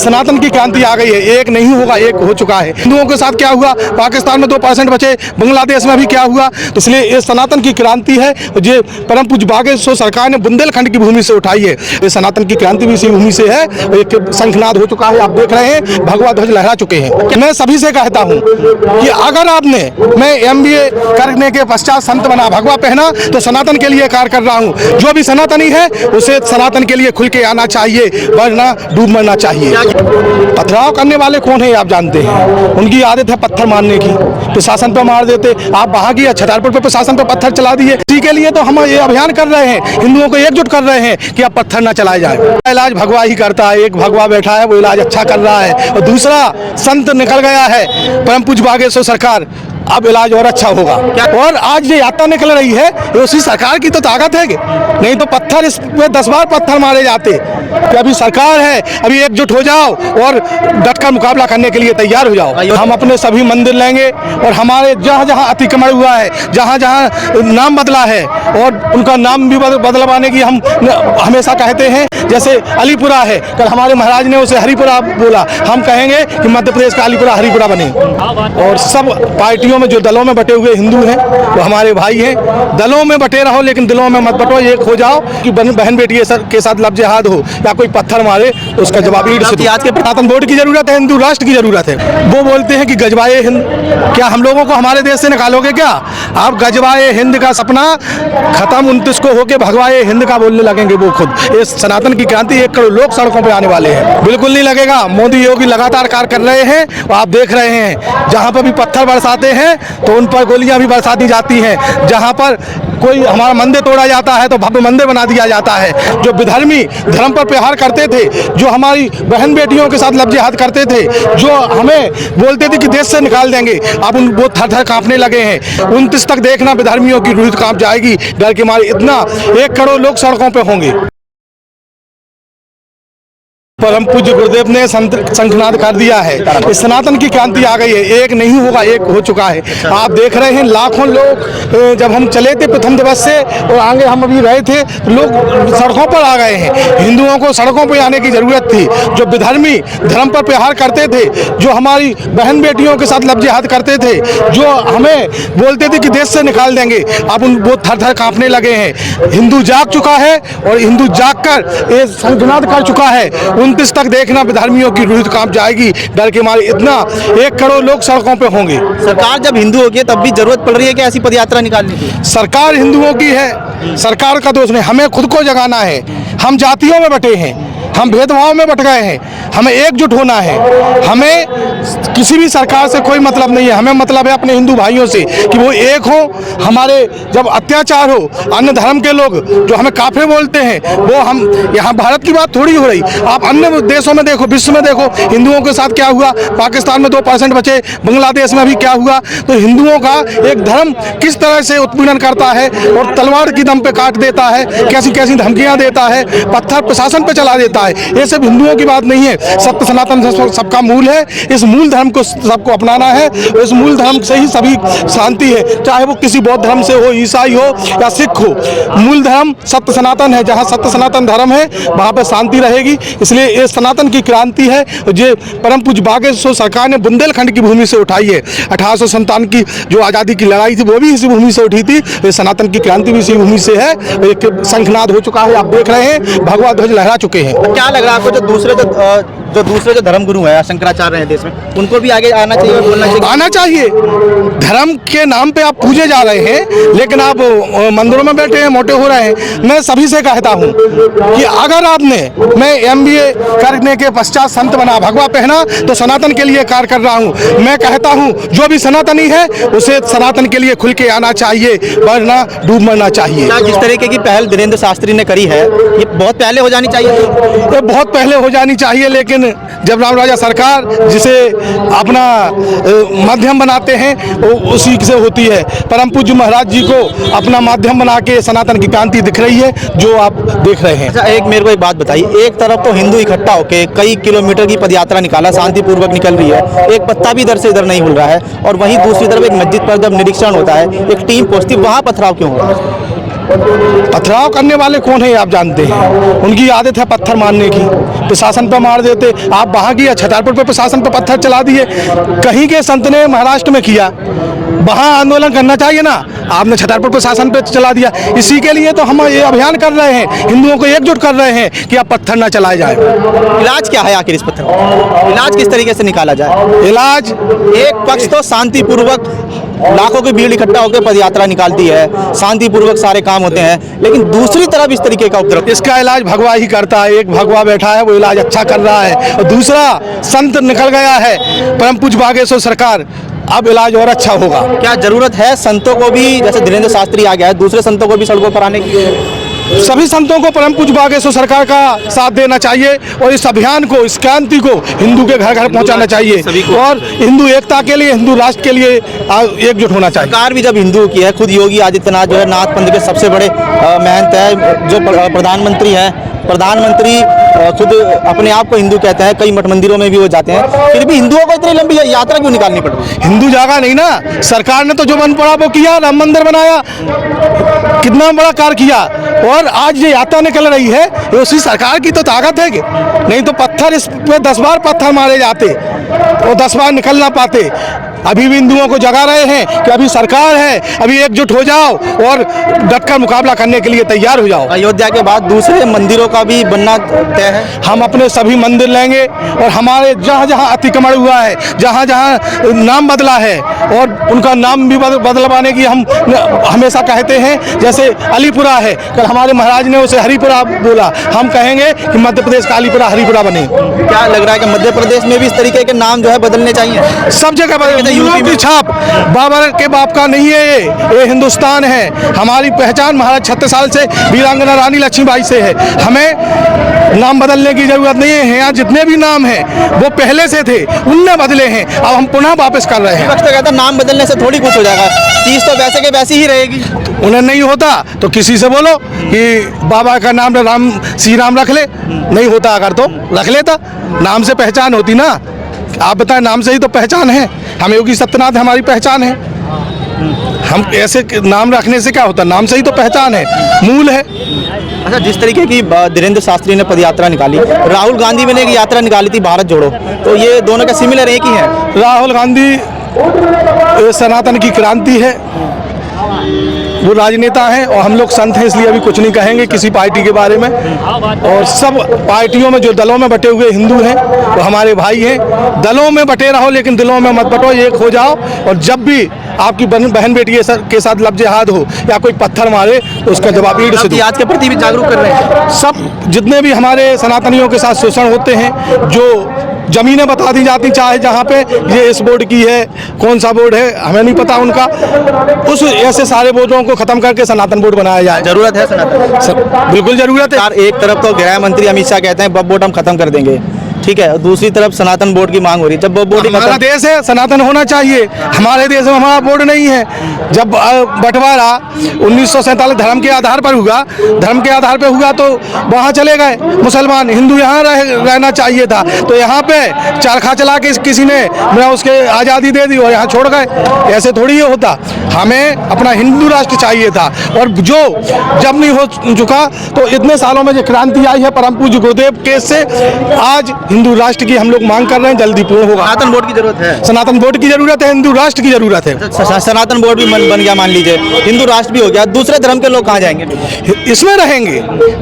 सनातन की क्रांति आ गई है, एक नहीं होगा एक हो चुका है। हिंदुओं के साथ क्या हुआ, पाकिस्तान में 2% बचे, बांग्लादेश में भी क्या हुआ, इसलिए ये सनातन की क्रांति है जो परम पूज्य बागेश्वर सरकार ने बुंदेलखंड की भूमि से उठाई है। ये सनातन की क्रांति भी इसी भूमि से है। एक शंखनाद हो चुका है, आप देख रहे हैं, भगवा ध्वज लहरा चुके हैं। मैं सभी से कहता हूँ कि अगर आपने मैं MBA करने के पश्चात संत बना, भगवा पहना, तो सनातन के लिए कार्य कर रहा हूँ। जो भी सनातनी है उसे सनातन के लिए खुल के आना चाहिए, वरना डूब मरना चाहिए। पथराव करने वाले कौन है आप जानते हैं, उनकी आदत है पत्थर मारने की, प्रशासन पर मार देते। आप वहाँ की छतरपुर पे प्रशासन पर पत्थर चला दिए। इसी के लिए तो हम ये अभियान कर रहे हैं, हिंदुओं को एकजुट कर रहे हैं कि आप पत्थर न चलाए जाए। इलाज भगवा ही करता है, एक भगवा बैठा है वो इलाज अच्छा कर रहा है, और दूसरा संत निकल गया है परम पूज्य बागेश्वर सरकार, अब इलाज और अच्छा होगा। और आज ये यात्रा निकल रही है, ये उसी सरकार की तो ताकत है, नहीं तो पत्थर इस पे 10 बार पत्थर मारे जाते। कि अभी सरकार है, अभी एकजुट हो जाओ और डटकर मुकाबला करने के लिए तैयार हो जाओ। हम अपने सभी मंदिर लेंगे और हमारे जहाँ जहाँ अतिक्रमण हुआ है, जहाँ जहाँ नाम बदला है, और उनका नाम भी बदलवाने की हम हमेशा कहते हैं। जैसे अलीपुरा है, कल हमारे महाराज ने उसे हरिपुरा बोला, हम कहेंगे कि मध्य प्रदेश का अलीपुरा हरिपुरा बने। और सब पार्टियों में जो दलों में बटे हुए हिंदू हैं वो हमारे भाई हैं। दलों में बटे रहो लेकिन दिलों में मत बटो, एक हो जाओ। कि बहन बेटी के साथ लफ्ज़ जिहाद हो या कोई पत्थर मारे तो उसका जवाब ईंट से। आज के सनातन बोर्ड की जरूरत है, हिंदू राष्ट्र की जरूरत है। वो बोलते हैं कि गजवाए हिंद, क्या हम लोगों को हमारे देश से निकालोगे क्या? आप गजवाए हिंद का सपना खत्म 29 को होके भगवाए हिंद का बोलने लगेंगे वो खुद। ये सनातन की क्रांति 1 करोड़ लोग सड़कों पे आने वाले हैं, बिल्कुल नहीं लगेगा। मोदी योगी लगातार कार्य कर रहे हैं, आप देख रहे हैं। जहाँ पर भी पत्थर बरसाते हैं तो उन पर गोलियां भी बरसा दी जाती हैं। जहाँ पर कोई हमारा मंदिर तोड़ा जाता है तो भव्य मंदिर बना दिया जाता है। जो विधर्मी धर्म पर प्रहार करते थे, जो हमारी बहन बेटियों के साथ लफ्ज़ जिहाद करते थे, जो हमें बोलते थे कि देश से निकाल देंगे, अब वो थर थर कांपने लगे हैं। 29 तक देखना विधर्मियों की रूह कांप जाएगी, डर के मारे। इतना 1 करोड़ लोग सड़कों पे होंगे। परम पूज्य गुरुदेव ने शंखनाद कर दिया है, इस सनातन की क्रांति आ गई है, एक नहीं होगा एक हो चुका है। आप देख रहे हैं लाखों लोग, जब हम चले थे प्रथम दिवस से और आगे हम अभी रहे थे, लोग सड़कों पर आ गए हैं। हिंदुओं को सड़कों पर आने की जरूरत थी। जो विधर्मी धर्म पर प्रहार करते थे, जो हमारी बहन बेटियों के साथ लफ्ज़ जिहाद करते थे, जो हमें बोलते थे कि देश से निकाल देंगे, अब वो थर थर कांपने लगे हैं। हिंदू जाग चुका है और हिंदू जाग कर ये शंखनाद कर चुका है। 29 तक देखना विधर्मियों की रूह कांप जाएगी, डर के मारे। इतना 1 करोड़ लोग सड़कों पे होंगे। सरकार जब हिंदू होगी तब भी जरूरत पड़ रही है कि ऐसी पदयात्रा निकालने की? सरकार हिंदुओं की है, सरकार का दोष नहीं। हमें खुद को जगाना है। हम जातियों में बटे हैं, हम भेदभाव में बट गए हैं, हमें एकजुट होना है। हमें किसी भी सरकार से कोई मतलब नहीं है, हमें मतलब है अपने हिंदू भाइयों से कि वो एक हो। हमारे जब अत्याचार हो, अन्य धर्म के लोग जो हमें काफिर बोलते हैं, वो हम यहाँ भारत की बात थोड़ी हो रही, आप अन्य देशों में देखो, विश्व में देखो, हिंदुओं के साथ क्या हुआ। पाकिस्तान में 2% बचे, बांग्लादेश में भी क्या हुआ। तो हिंदुओं का एक धर्म किस तरह से उत्पीड़न करता है और तलवार की दम पे काट देता है, कैसी कैसी धमकियाँ देता है, पत्थर प्रशासन पे चला देता है। ये सब हिंदुओं की बात नहीं है। सत्य सनातन सबका मूल है, इस मूल धर्म को सबको अपनाना है। इस मूल धर्म से ही सभी शांति है, चाहे वो किसी बौद्ध धर्म से हो, ईसाई हो या सिख हो। मूल धर्म सत्य सनातन है, जहाँ सत्य सनातन धर्म है वहाँ पे शांति रहेगी। इसलिए ये सनातन की क्रांति है जो परम पूज्य बागेश्वर सरकार ने बुंदेलखंड की भूमि से उठाई है। 1857 की जो आज़ादी की लड़ाई थी वो भी इसी भूमि से उठी थी। ये सनातन की क्रांति भी इसी भूमि से है। एक शंखनाद हो चुका है, आप देख रहे हैं, भगवा ध्वज लहरा चुके हैं। क्या लग रहा है आपको, जो दूसरे धर्मगुरु हैं, शंकराचार्य हैं देश में, उनको भी आगे आना चाहिए, बोलना चाहिए? आना चाहिए। धर्म के नाम पे आप पूजे जा रहे हैं लेकिन आप मंदिरों में बैठे हैं, मोटे हो रहे हैं। मैं सभी से कहता हूं कि अगर आपने मैं MBA करने के पश्चात संत बना, भगवा पहना, तो सनातन के लिए कार्य कर रहा हूं। मैं कहता हूं जो भी सनातनी है उसे सनातन के लिए खुल के आना चाहिए, वरना डूब मरना चाहिए। जिस तरीके की पहल धीरेन्द्र शास्त्री ने करी है, ये बहुत पहले हो जानी चाहिए। ये बहुत पहले हो जानी चाहिए, लेकिन जब राम राजा सरकार जिसे अपना माध्यम बनाते हैं वो उसी से होती है। परम पूज्य महाराज जी को अपना माध्यम बना के सनातन की क्रांति दिख रही है जो आप देख रहे हैं। अच्छा, एक मेरे को एक बात बताइए, एक तरफ तो हिंदू इकट्ठा होकर कई किलोमीटर की पदयात्रा निकाला, शांतिपूर्वक निकल रही है, एक पत्ता भी इधर से इधर नहीं हिल रहा है, और वहीं दूसरी तरफ एक मस्जिद पर जब निरीक्षण होता है, एक टीम पहुंचती, वहाँ पथराव क्यों हो रहा है? पथराव करने वाले कौन है आप जानते हैं। उनकी आदत है पत्थर मारने की, प्रशासन पर मार देते। आप वहाँ की छतरपुर पर प्रशासन पर पत्थर चला दिए। कहीं के संत ने महाराष्ट्र में किया, वहाँ आंदोलन करना चाहिए ना, आपने छतरपुर प्रशासन पे चला दिया। इसी के लिए तो हम ये अभियान कर रहे हैं, हिंदुओं को एकजुट कर रहे हैं कि अब पत्थर ना चलाए जाए। इलाज क्या है आखिर इस पत्थर का? इलाज किस तरीके से निकाला जाए? इलाज, एक पक्ष तो शांतिपूर्वक लाखों की भीड़ इकट्ठा होकर पदयात्रा निकालती है, शांतिपूर्वक सारे काम होते हैं, लेकिन दूसरी तरफ इस तरीके का उपद्रव। इसका इलाज भगवा ही करता है। एक भगवा बैठा है, वो इलाज अच्छा कर रहा है, और दूसरा संत निकल गया है, परम पूज्य बागेश्वर सरकार, अब इलाज और अच्छा होगा। क्या जरूरत है संतों को भी, जैसे धीरेन्द्र शास्त्री आ गया है, दूसरे संतों को भी सड़कों पर आने की? सभी संतों को परम पूज्य बागेश्वर सरकार का साथ देना चाहिए, और इस अभियान को, इस क्रांति को हिंदू के घर घर पहुंचाना चाहिए, और हिंदू एकता के लिए, हिंदू राष्ट्र के लिए एकजुट होना चाहिए। सरकार भी जब हिंदू की है, खुद योगी आदित्यनाथ जो है नाथ पंथ के सबसे बड़े महंत है, जो प्रधानमंत्री हैं, प्रधानमंत्री खुद अपने आप को हिंदू कहते हैं, कई मठ मंदिरों में भी वो जाते हैं, फिर भी हिंदुओं को इतनी लंबी यात्रा क्यों निकालनी पड़ रही है? हिंदू जागा नहीं ना, सरकार ने तो जो मन पड़ा वो किया, राम मंदिर बनाया, कितना बड़ा कार्य किया, और आज ये यात्रा निकल रही है, ये उसी सरकार की तो ताकत है कि नहीं तो पत्थर इस पे 10 बार पत्थर मारे जाते और 10 बार निकल ना पाते। अभी भी हिंदुओं को जगा रहे हैं कि अभी सरकार है, अभी एकजुट हो जाओ और डटकर मुकाबला करने के लिए तैयार हो जाओ। अयोध्या के बाद दूसरे मंदिरों का भी बनना तय है। हम अपने सभी मंदिर लेंगे, और हमारे जहाँ जहाँ अतिक्रमण हुआ है, जहाँ जहाँ नाम बदला है, और उनका नाम भी बदलवाने की हम हमेशा कहते हैं। जैसे अलीपुरा है, कल हमारे महाराज ने उसे हरिपुरा बोला, हम कहेंगे कि मध्य प्रदेश का अलीपुरा हरिपुरा बने। क्या लग रहा है कि मध्य प्रदेश में भी इस तरीके के नाम जो है बदलने चाहिए? सब जगह बदलने। यूपी की छाप बाबर के बाप का नहीं है, ये हिंदुस्तान है। हमारी पहचान महाराज 36 साल से वीरांगना रानी लक्ष्मीबाई से है। हमें नाम बदलने की जरूरत नहीं है। यहाँ जितने भी नाम हैं वो पहले से थे, उनने बदले हैं, अब हम पुनः वापस कर रहे हैं। तो कहता नाम बदलने से थोड़ी कुछ हो जाएगा, चीज तो वैसे के वैसी ही रहेगी। उन्हें नहीं होता तो किसी से बोलो कि बाबा का नाम राम, श्री राम रख ले, नहीं होता अगर तो रख लेता। नाम से पहचान होती ना, आप बताएं, नाम से ही तो पहचान है। हम योगी सत्यनाथ हमारी पहचान है। हम ऐसे नाम रखने से क्या होता, नाम से ही तो पहचान है, मूल है। अच्छा, जिस तरीके की धीरेन्द्र शास्त्री ने पदयात्रा निकाली, राहुल गांधी ने एक यात्रा निकाली थी भारत जोड़ो, तो ये दोनों का सिमिलर एक ही है। राहुल गांधी सनातन की क्रांति है, वो राजनेता हैं, और हम लोग संत हैं, इसलिए अभी कुछ नहीं कहेंगे किसी पार्टी के बारे में। और सब पार्टियों में जो दलों में बटे हुए हिंदू हैं वो हमारे भाई हैं। दलों में बटे रहो लेकिन दिलों में मत बटो, एक हो जाओ। और जब भी आपकी बहन बेटी के साथ लफ्ज हाथ हो या कोई पत्थर मारे तो उसका जवाब ईंट से दो। आज के प्रति भी जागरूक कर रहे हैं। सब जितने भी हमारे सनातनियों के साथ शोषण होते हैं, जो जमीनें बता दी जाती, चाहे जहाँ पे ये इस बोर्ड की है, कौन सा बोर्ड है हमें नहीं पता उनका, उस ऐसे सारे बोर्डों को खत्म करके सनातन बोर्ड बनाया जाए। जरूरत है सनातन, बिल्कुल जरूरत है। एक तरफ तो गृह मंत्री अमित शाह कहते हैं बब बोर्ड हम खत्म कर देंगे, ठीक है, दूसरी तरफ सनातन बोर्ड की मांग हो रही है। जब बोर्ड हमारा देश है, सनातन होना चाहिए। हमारे देश में हमारा बोर्ड नहीं है। जब बंटवारा 1947 धर्म के आधार पर हुआ, धर्म के आधार पर हुआ तो वहाँ चले गए मुसलमान, हिंदू यहाँ रहना चाहिए था, तो यहाँ पे चरखा चला के किसी ने उसके आज़ादी दे दी और यहाँ छोड़ गए। ऐसे थोड़ी ये होता। हमें अपना हिंदू राष्ट्र चाहिए था, और जो जब नहीं हो चुका तो इतने सालों में जो क्रांति आई है परम पूज्य गुरुदेव केस से, आज हिंदू राष्ट्र की हम लोग मांग कर रहे हैं, जल्दी पूर्ण होगा। सनातन बोर्ड की जरूरत है, सनातन बोर्ड की जरूरत है, हिंदू राष्ट्र की जरूरत है। सनातन बोर्ड भी बन गया, मान लीजिए हिंदू राष्ट्र भी हो गया, दूसरे धर्म के लोग कहाँ जाएंगे? इसमें रहेंगे।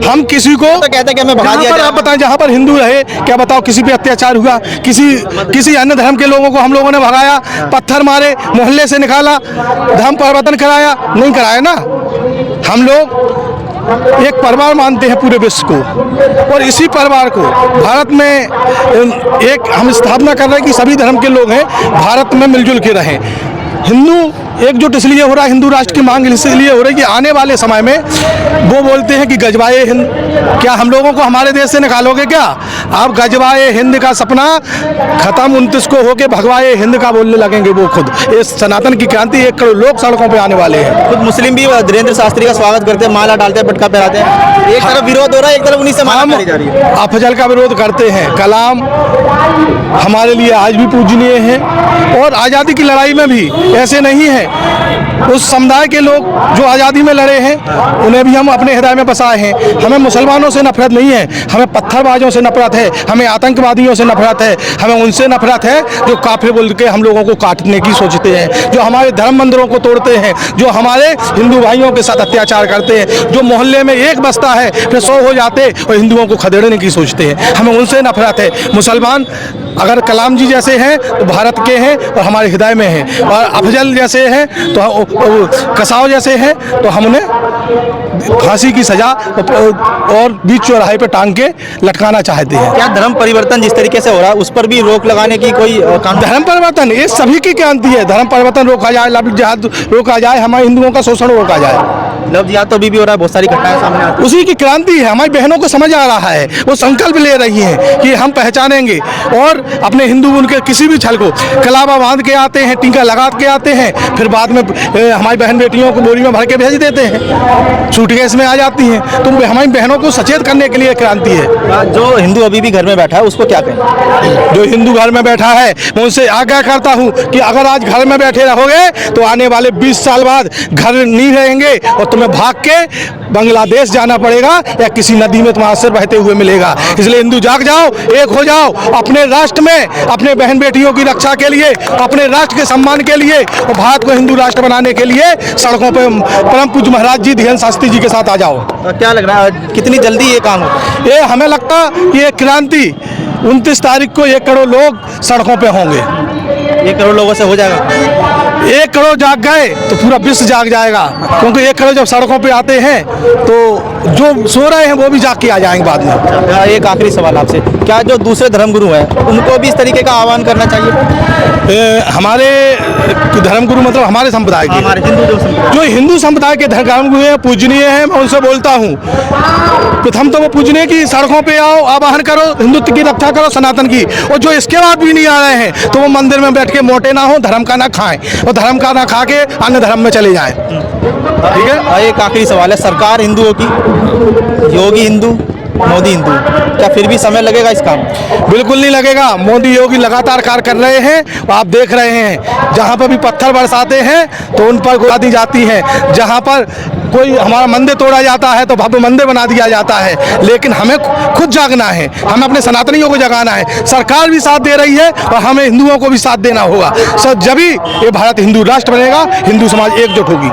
हम किसी को तो कहते हैं कि हमें भगा दिया जाए। आप बताएं, जहाँ पर हिंदू रहे, क्या बताओ किसी पे अत्याचार हुआ, किसी अन्य धर्म के लोगों को हम लोगों ने भगाया, पत्थर मारे, मोहल्ले से निकाला, धर्म परिवर्तन कराया? नहीं कराया ना। हम लोग एक परिवार मानते हैं पूरे विश्व को, और इसी परिवार को भारत में एक हम स्थापना कर रहे हैं कि सभी धर्म के लोग हैं, भारत में मिलजुल के रहें। हिंदू एकजुट इसलिए हो रहा है, हिंदू राष्ट्र की मांग इसलिए हो रही है कि आने वाले समय में वो बोलते हैं कि गजवाए हिंद, क्या हम लोगों को हमारे देश से निकालोगे क्या? आप गजवाए हिंद का सपना खत्म 29 को होके भगवाए हिंद का बोलने लगेंगे वो खुद। इस सनातन की क्रांति 1 करोड़ लोग सड़कों पे आने वाले हैं। खुद मुस्लिम भी धीरेन्द्र शास्त्री का स्वागत करते हैं, माला डालते हैं, पटका पहनाते हैं। एक तरफ विरोध हो रहा है, एक तरफ उन्हीं से माला डाली जा रही है। अफजल का विरोध करते हैं। कलाम हमारे लिए आज भी पूजनीय है, और आज़ादी की लड़ाई में भी ऐसे नहीं है। उस समुदाय के लोग जो आज़ादी में लड़े हैं उन्हें भी हम अपने हृदय में बसाए हैं। हमें मुसलमानों से नफरत नहीं है, हमें पत्थरबाजों से नफरत है, हमें आतंकवादियों से नफरत है, हमें उनसे नफरत है जो काफिर बोल के हम लोगों को काटने की सोचते हैं, जो हमारे धर्म मंदिरों को तोड़ते हैं, जो हमारे हिंदू भाइयों के साथ अत्याचार करते हैं, जो मोहल्ले में एक बसता है फिर 100 हो जाते और हिंदुओं को खदेड़ने की सोचते हैं। हमें उनसे नफरत है। मुसलमान अगर कलाम जी जैसे हैं तो भारत के हैं और हमारे हृदय में हैं, और अफजल जैसे हैं तो कसाव जैसे हैं तो हम उन्हें फांसी की सजा और बीच चौराहे पे टांग के लटकाना चाहते हैं। क्या धर्म परिवर्तन जिस तरीके से हो रहा है उस पर भी रोक लगाने की कोई कानून? धर्म परिवर्तन ये सभी की क्रांति है। धर्म परिवर्तन रोका जाए, लव जिहाद रोका जाए, हमारे हिंदुओं का शोषण रोका जाए। लव जिहाद तो अभी भी हो रहा है, बहुत सारी घटनाएं सामने आती उसी की क्रांति है। हमारी बहनों को समझ आ रहा है, वो संकल्प ले रही हैं कि हम पहचानेंगे और अपने हिंदू उनके किसी भी छल को कलावा बांध के आते हैं, टीका लगा के आते हैं, फिर बाद में हमारी बहन बेटियों को बोरी में भर के भेज देते हैं, सूटकेस में आ जाती हैं। तो हमारी बहनों को सचेत करने के लिए क्रांति है। जो हिंदू अभी भी घर में बैठा है उसको क्या कहें? जो हिंदू घर में बैठा है मैं उनसे आग्रह करता हूं कि अगर आज घर में बैठे रहोगे तो आने वाले 20 साल बाद घर नहीं रहेंगे और तुम्हें भाग के बांग्लादेश जाना पड़ेगा या किसी नदी में तुम्हारा सिर बहते हुए मिलेगा। इसलिए हिंदू जाग जाओ, एक हो जाओ, अपने राष्ट्र में अपने बहन बेटियों की रक्षा के लिए, अपने राष्ट्र के सम्मान के लिए और भारत को हिंदू राष्ट्र बनाने के लिए सड़कों पे परम पूज्य महाराज जी धीरेन्द्र शास्त्री जी के साथ आ जाओ। क्या लग रहा है कितनी जल्दी ये काम होगा? ये हमें लगता ये क्रांति 29 तारीख को 1 करोड़ लोग सड़कों पे होंगे। 1 करोड़ लोगों से हो जाएगा? 1 करोड़ जाग गए तो पूरा विश्व जाग जाएगा, क्योंकि 1 करोड़ जब सड़कों पे आते हैं तो जो सो रहे हैं वो भी जाग के आ जाएंगे बाद में। एक आखिरी सवाल आपसे, क्या जो दूसरे धर्मगुरु हैं उनको भी इस तरीके का आह्वान करना चाहिए? हमारे धर्मगुरु मतलब हमारे संप्रदाय के, हमारे जो हिंदू संप्रदाय के धर्मगुरु हैं, पूजनीय हैं, मैं उनसे बोलता हूँ प्रथम तो वो पूजनीय की सड़कों पे आओ, आवाहन करो, हिंदुत्व की रक्षा करो, सनातन की। और जो इसके बाद भी नहीं आ रहे हैं तो वो मंदिर में बैठ के मोटे ना हो, धर्म का ना खाएं और धर्म का ना खा के अन्य धर्म में चले जाएं। ठीक है। एक आखिरी सवाल है, सरकार हिंदुओं की, योगी हिंदू, मोदी हिंदू, क्या फिर भी समय लगेगा इस काम? बिल्कुल नहीं लगेगा। मोदी योगी लगातार कार्य कर रहे हैं, आप देख रहे हैं। जहाँ पर भी पत्थर बरसाते हैं तो उन पर गोली दी जाती है, जहाँ पर कोई हमारा मंदिर तोड़ा जाता है तो भव्य मंदिर बना दिया जाता है। लेकिन हमें खुद जागना है, हमें अपने सनातनियों को जगाना है। सरकार भी साथ दे रही है और हमें हिंदुओं को भी साथ देना होगा। जब ही ये भारत हिंदू राष्ट्र बनेगा, हिंदू समाज एकजुट होगी।